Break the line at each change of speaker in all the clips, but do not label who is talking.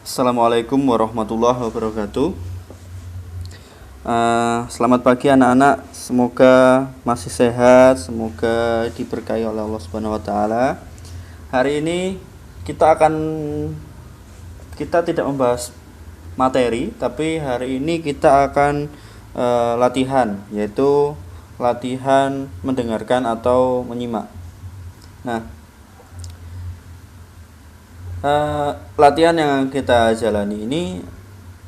Assalamualaikum warahmatullahi wabarakatuh. Selamat pagi anak-anak. Semoga masih sehat, semoga diberkahi oleh Allah Subhanahu wa taala. Hari ini kita tidak membahas materi, tapi hari ini kita akan latihan, yaitu latihan mendengarkan atau menyimak. Nah, latihan yang kita jalani ini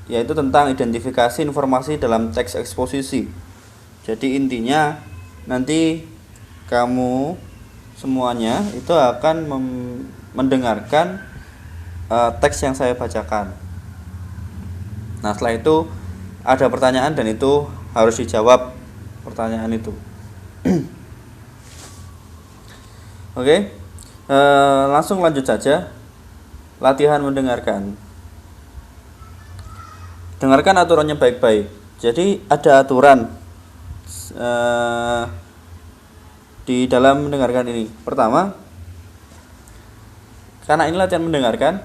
yaitu tentang identifikasi informasi dalam teks eksposisi. Jadi intinya nanti kamu semuanya itu akan mendengarkan teks yang saya bacakan. Nah, setelah itu ada pertanyaan dan itu harus dijawab pertanyaan itu. Oke, langsung lanjut saja. Latihan mendengarkan. Dengarkan aturannya baik-baik. Jadi ada aturan di dalam mendengarkan ini. Pertama, karena ini latihan mendengarkan,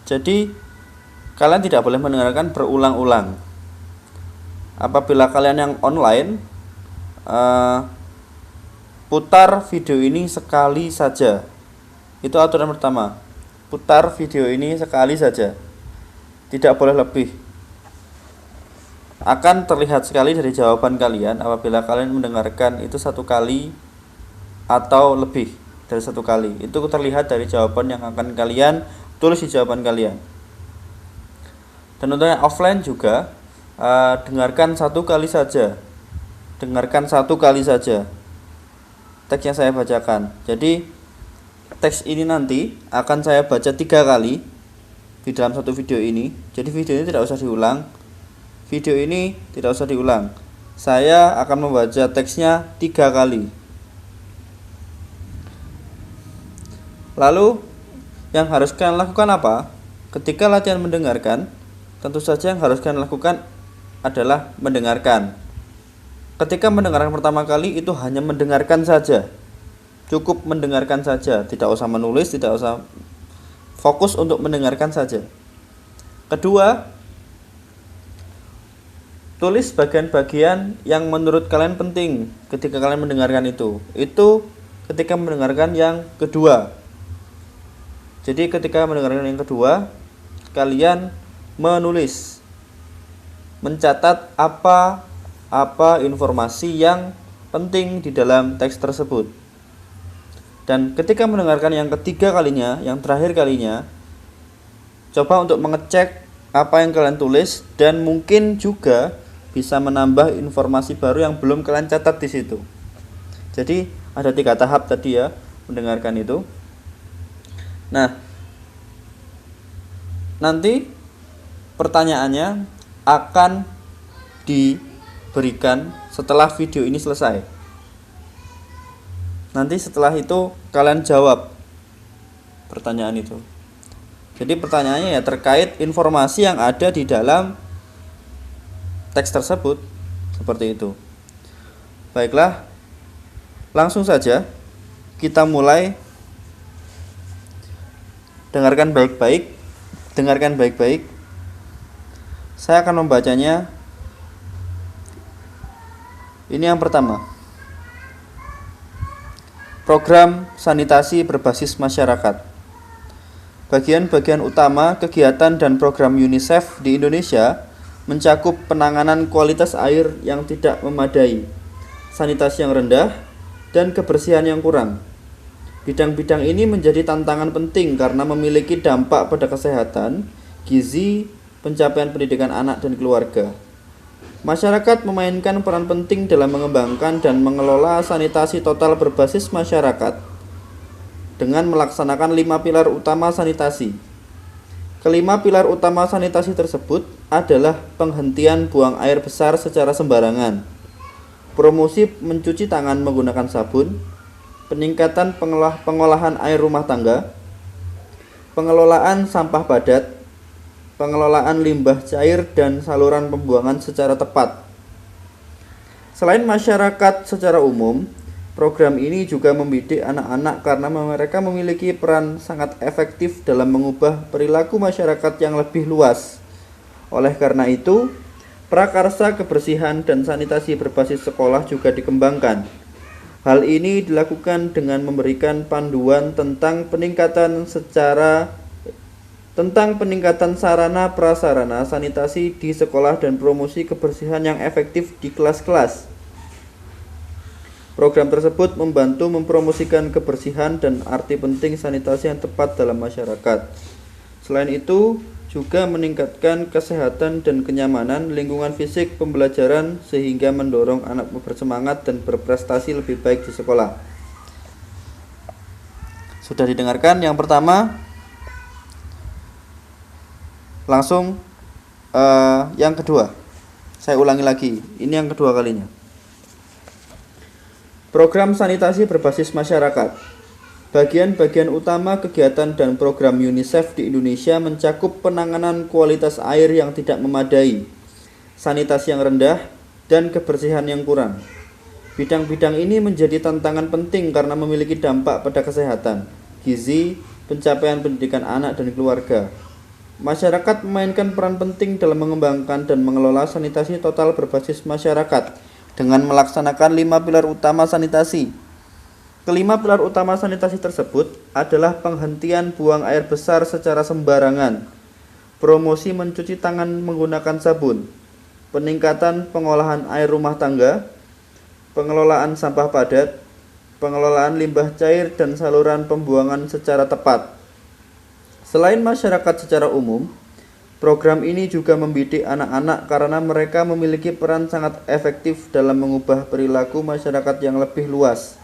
jadi kalian tidak boleh mendengarkan berulang-ulang. Apabila kalian yang online, putar video ini sekali saja. Itu aturan pertama. Putar video ini sekali saja, tidak boleh lebih. Akan terlihat sekali dari jawaban kalian apabila kalian mendengarkan itu satu kali atau lebih dari satu kali. Itu terlihat dari jawaban yang akan kalian tulis di jawaban kalian. Dan untuk yang offline juga, dengarkan satu kali saja. Dengarkan satu kali saja teks yang saya bacakan. Jadi teks ini nanti akan saya baca 3 kali di dalam satu video ini. Jadi video ini tidak usah diulang. Video ini tidak usah diulang. Saya akan membaca teksnya 3 kali. Lalu yang harus kalian lakukan apa? Ketika latihan mendengarkan, tentu saja yang harus kalian lakukan adalah mendengarkan. Ketika mendengarkan pertama kali itu hanya mendengarkan saja. Cukup mendengarkan saja, tidak usah menulis, tidak usah, fokus untuk mendengarkan saja. Kedua, tulis bagian-bagian yang menurut kalian penting ketika kalian mendengarkan itu. Itu ketika mendengarkan yang kedua. Jadi ketika mendengarkan yang kedua, kalian menulis, mencatat apa informasi yang penting di dalam teks tersebut. Dan ketika mendengarkan yang ketiga kalinya, yang terakhir kalinya, coba untuk mengecek apa yang kalian tulis dan mungkin juga bisa menambah informasi baru yang belum kalian catat di situ. Jadi ada 3 tahap tadi ya mendengarkan itu. Nah, nanti pertanyaannya akan diberikan setelah video ini selesai. Nanti setelah itu kalian jawab pertanyaan itu. Jadi pertanyaannya ya terkait informasi yang ada di dalam teks tersebut. Seperti itu. Baiklah, langsung saja kita mulai. Dengarkan baik-baik. Dengarkan baik-baik. Saya akan membacanya. Ini yang pertama. Program sanitasi berbasis masyarakat. Bagian-bagian utama kegiatan dan program UNICEF di Indonesia mencakup penanganan kualitas air yang tidak memadai, sanitasi yang rendah, dan kebersihan yang kurang. Bidang-bidang ini menjadi tantangan penting karena memiliki dampak pada kesehatan, gizi, pencapaian pendidikan anak dan keluarga. Masyarakat memainkan peran penting dalam mengembangkan dan mengelola sanitasi total berbasis masyarakat dengan melaksanakan 5 pilar utama sanitasi. Kelima pilar utama sanitasi tersebut adalah penghentian buang air besar secara sembarangan, promosi mencuci tangan menggunakan sabun, peningkatan pengolahan air rumah tangga, pengelolaan sampah padat, pengelolaan limbah cair dan saluran pembuangan secara tepat. Selain masyarakat secara umum, Program ini juga membidik anak-anak karena mereka memiliki peran sangat efektif dalam mengubah perilaku masyarakat yang lebih luas. Oleh karena itu, prakarsa kebersihan dan sanitasi berbasis sekolah juga dikembangkan. Hal ini dilakukan dengan memberikan panduan tentang peningkatan sarana prasarana sanitasi di sekolah dan promosi kebersihan yang efektif di kelas-kelas. Program tersebut membantu mempromosikan kebersihan dan arti penting sanitasi yang tepat dalam masyarakat. Selain itu, juga meningkatkan kesehatan dan kenyamanan lingkungan fisik pembelajaran sehingga mendorong anak bersemangat dan berprestasi lebih baik di sekolah. Sudah didengarkan yang pertama? Langsung yang kedua. Saya ulangi lagi, ini yang kedua kalinya. Program sanitasi berbasis masyarakat. Bagian-bagian utama kegiatan dan program UNICEF di Indonesia mencakup penanganan kualitas air yang tidak memadai, sanitasi yang rendah, dan kebersihan yang kurang. Bidang-bidang ini menjadi tantangan penting karena memiliki dampak pada kesehatan, gizi, pencapaian pendidikan anak dan keluarga. Masyarakat memainkan peran penting dalam mengembangkan dan mengelola sanitasi total berbasis masyarakat dengan melaksanakan 5 pilar utama sanitasi. Kelima pilar utama sanitasi tersebut adalah penghentian buang air besar secara sembarangan, promosi mencuci tangan menggunakan sabun, peningkatan pengolahan air rumah tangga, pengelolaan sampah padat, pengelolaan limbah cair dan saluran pembuangan secara tepat. Selain masyarakat secara umum, program ini juga membidik anak-anak karena mereka memiliki peran sangat efektif dalam mengubah perilaku masyarakat yang lebih luas.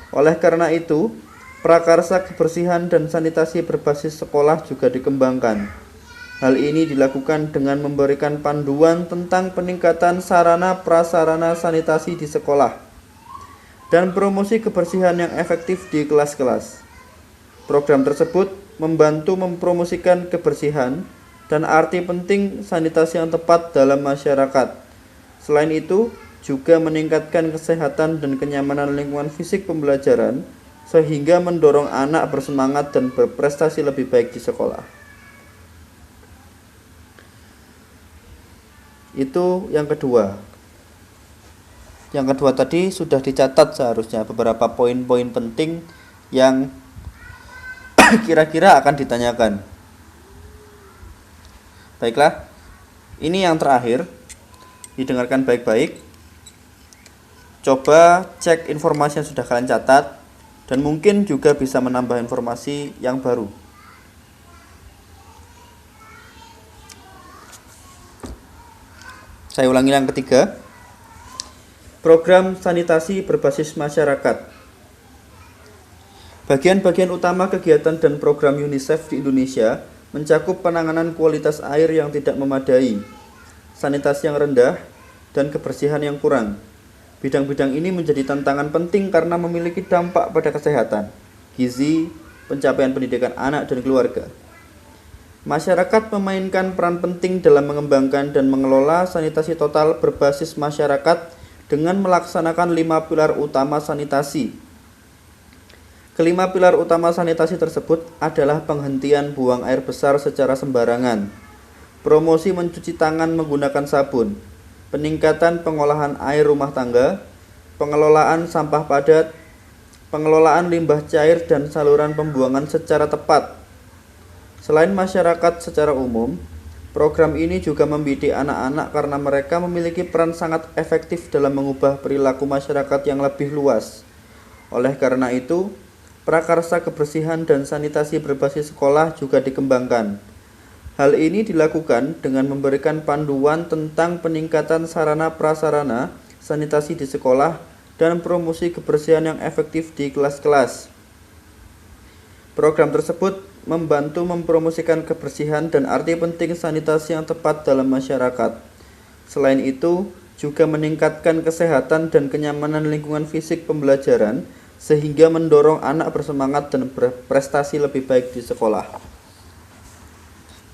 Oleh karena itu, prakarsa kebersihan dan sanitasi berbasis sekolah juga dikembangkan. Hal ini dilakukan dengan memberikan panduan tentang peningkatan sarana prasarana sanitasi di sekolah dan promosi kebersihan yang efektif di kelas-kelas. Program tersebut membantu mempromosikan kebersihan dan arti penting sanitasi yang tepat dalam masyarakat. Selain itu, juga meningkatkan kesehatan dan kenyamanan lingkungan fisik pembelajaran sehingga mendorong anak bersemangat dan berprestasi lebih baik di sekolah. Itu yang kedua. Yang kedua tadi sudah dicatat seharusnya beberapa poin-poin penting yang kira-kira akan ditanyakan. Baiklah, ini yang terakhir. Didengarkan baik-baik. Coba cek informasi yang sudah kalian catat dan mungkin juga bisa menambah informasi yang baru. Saya ulangi yang ketiga. Program sanitasi berbasis masyarakat. Bagian-bagian utama kegiatan dan program UNICEF di Indonesia mencakup penanganan kualitas air yang tidak memadai, sanitasi yang rendah, dan kebersihan yang kurang. Bidang-bidang ini menjadi tantangan penting karena memiliki dampak pada kesehatan, gizi, pencapaian pendidikan anak dan keluarga. Masyarakat memainkan peran penting dalam mengembangkan dan mengelola sanitasi total berbasis masyarakat dengan melaksanakan 5 pilar utama sanitasi. Kelima pilar utama sanitasi tersebut adalah penghentian buang air besar secara sembarangan, promosi mencuci tangan menggunakan sabun, peningkatan pengolahan air rumah tangga, pengelolaan sampah padat, pengelolaan limbah cair dan saluran pembuangan secara tepat. Selain masyarakat secara umum, program ini juga membidik anak-anak karena mereka memiliki peran sangat efektif dalam mengubah perilaku masyarakat yang lebih luas. Oleh karena itu, prakarsa kebersihan dan sanitasi berbasis sekolah juga dikembangkan. Hal ini dilakukan dengan memberikan panduan tentang peningkatan sarana prasarana sanitasi di sekolah dan promosi kebersihan yang efektif di kelas-kelas. Program tersebut membantu mempromosikan kebersihan dan arti penting sanitasi yang tepat dalam masyarakat. Selain itu, juga meningkatkan kesehatan dan kenyamanan lingkungan fisik pembelajaran sehingga mendorong anak bersemangat dan berprestasi lebih baik di sekolah.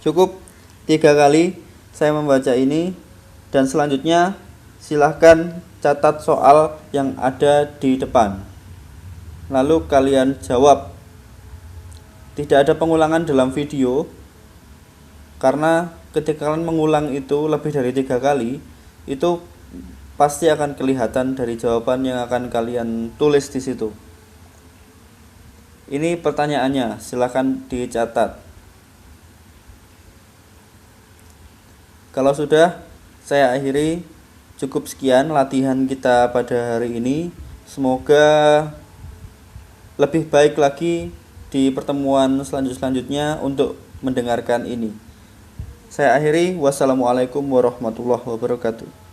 Cukup 3 kali saya membaca ini dan selanjutnya silahkan catat soal yang ada di depan. lalu kalian jawab. Tidak ada pengulangan dalam video, karena ketika kalian mengulang itu lebih dari 3 kali, itu pasti akan kelihatan dari jawaban yang akan kalian tulis di situ. Ini pertanyaannya, silahkan dicatat. Kalau sudah, saya akhiri. Cukup sekian latihan kita pada hari ini. Semoga lebih baik lagi di pertemuan selanjutnya untuk mendengarkan ini. Saya akhiri. Wassalamualaikum warahmatullahi wabarakatuh.